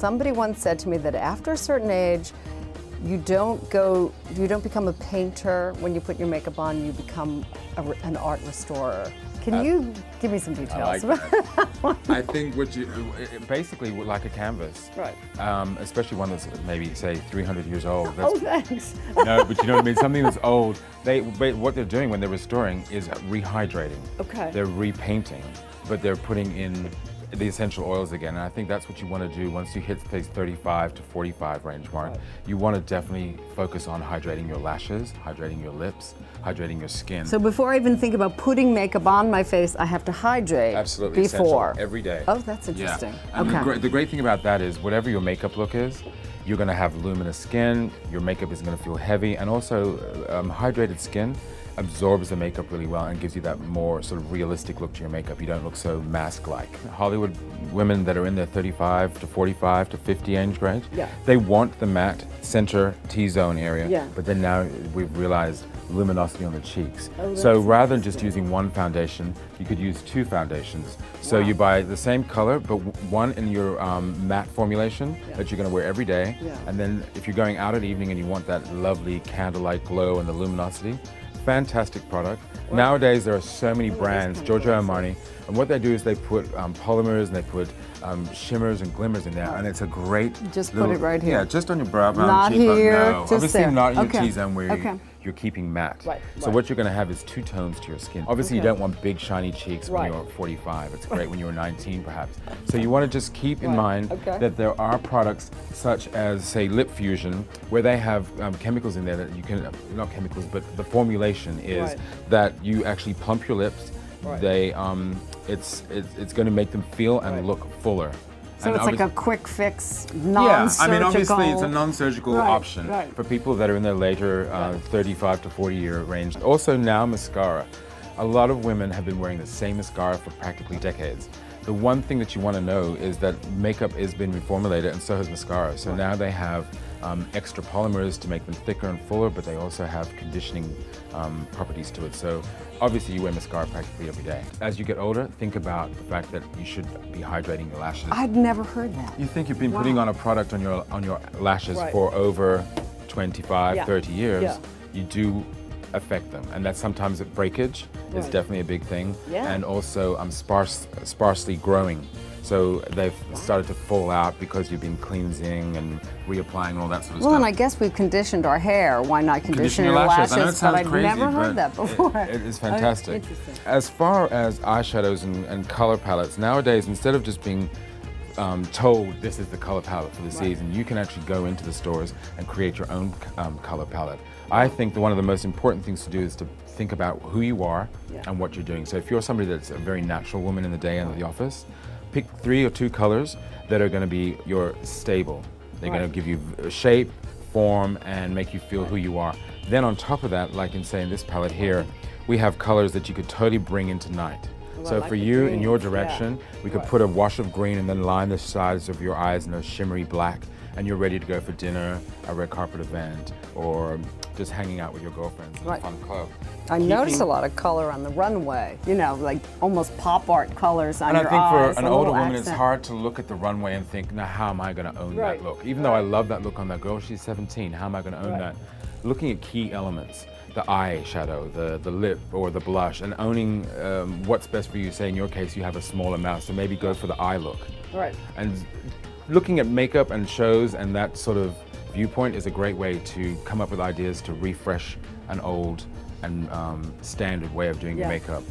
somebody once said to me that after a certain age, you don't become a painter when you put your makeup on, you become an art restorer. Can you give me some details? I like that. I think basically like a canvas. Right. Especially one that's maybe, say, 300 years old. Oh, thanks. No, but you know what I mean? Something that's old, what they're doing when they're restoring is rehydrating. Okay. They're repainting, but they're putting in the essential oils again, and I think that's what you want to do once you hit say 35 to 45 range mark. Right. You want to definitely focus on hydrating your lashes, hydrating your lips, hydrating your skin. So before I even think about putting makeup on my face, I have to hydrate. Absolutely before. Essential, every day. Oh, that's interesting. Yeah. And okay. the great thing about that is whatever your makeup look is, you're going to have luminous skin, your makeup is going to feel heavy, and also hydrated skin absorbs the makeup really well and gives you that more sort of realistic look to your makeup. You don't look so mask-like. Hollywood women that are in their 35 to 45 to 50 age range, they want the matte center T-zone area, but then now we've realized luminosity on the cheeks. Oh, so rather than just using one foundation, you could use two foundations. So you buy the same color, but one in your matte formulation that you're going to wear every day, and then if you're going out at evening and you want that lovely candlelight glow and the luminosity, fantastic product. Wow. Nowadays there are so many brands, Giorgio Armani, and what they do is they put polymers and they put shimmers and glimmers in there, and it's a great just put it right here. Yeah, just on your brow, not cheek, here, no. just obviously there. not in your T-zone where you're keeping matte. Right, so what you're going to have is two tones to your skin. Obviously you don't want big shiny cheeks when you're 45. It's great when you're 19 perhaps. So you want to just keep in mind that there are products such as, say, Lip Fusion, where they have chemicals in there that you can, not chemicals, but the formulation is that you actually plump your lips. They, it's going to make them feel and look fuller. So it's like a quick fix, non-surgical. Yeah, I mean, obviously it's a non-surgical option for people that are in their later 35 to 40 year range. Also now mascara. A lot of women have been wearing the same mascara for practically decades. The one thing that you want to know is that makeup has been reformulated and so has mascara. So now they have extra polymers to make them thicker and fuller, but they also have conditioning properties to it. So obviously you wear mascara practically every day. As you get older, think about the fact that you should be hydrating your lashes. I'd never heard that. You think you've been putting on a product on your lashes for over 25, 30 years, you do affect them, and that sometimes breakage is definitely a big thing, and also sparsely growing. So they've started to fall out because you've been cleansing and reapplying and all that sort of stuff. Well, and I guess we've conditioned our hair. Why not condition your lashes? I know it sounds crazy, I've never heard that before. It is fantastic. As far as eyeshadows and color palettes, nowadays, instead of just being told this is the color palette for the season, you can actually go into the stores and create your own color palette. I think that one of the most important things to do is to think about who you are and what you're doing. So if you're somebody that's a very natural woman in the day and at the office, pick 3 or 2 colors that are going to be your stable. They're going to give you shape, form, and make you feel who you are. Then on top of that, like in saying this palette here, we have colors that you could totally bring into night. So for you, in your direction, we could put a wash of green and then line the sides of your eyes in a shimmery black, and you're ready to go for dinner, a red carpet event, or just hanging out with your girlfriends in a fun club. I noticed a lot of color on the runway, you know, like almost pop art colors on your eyes. And I think for an older woman, it's hard to look at the runway and think, now how am I going to own that look? Even though I love that look on that girl, she's 17, how am I going to own that? Looking at key elements, the eyeshadow, the lip or the blush, and owning what's best for you. Say in your case, you have a smaller mouth, so maybe go for the eye look. And looking at makeup and shows and that sort of viewpoint is a great way to come up with ideas to refresh an old and standard way of doing your makeup.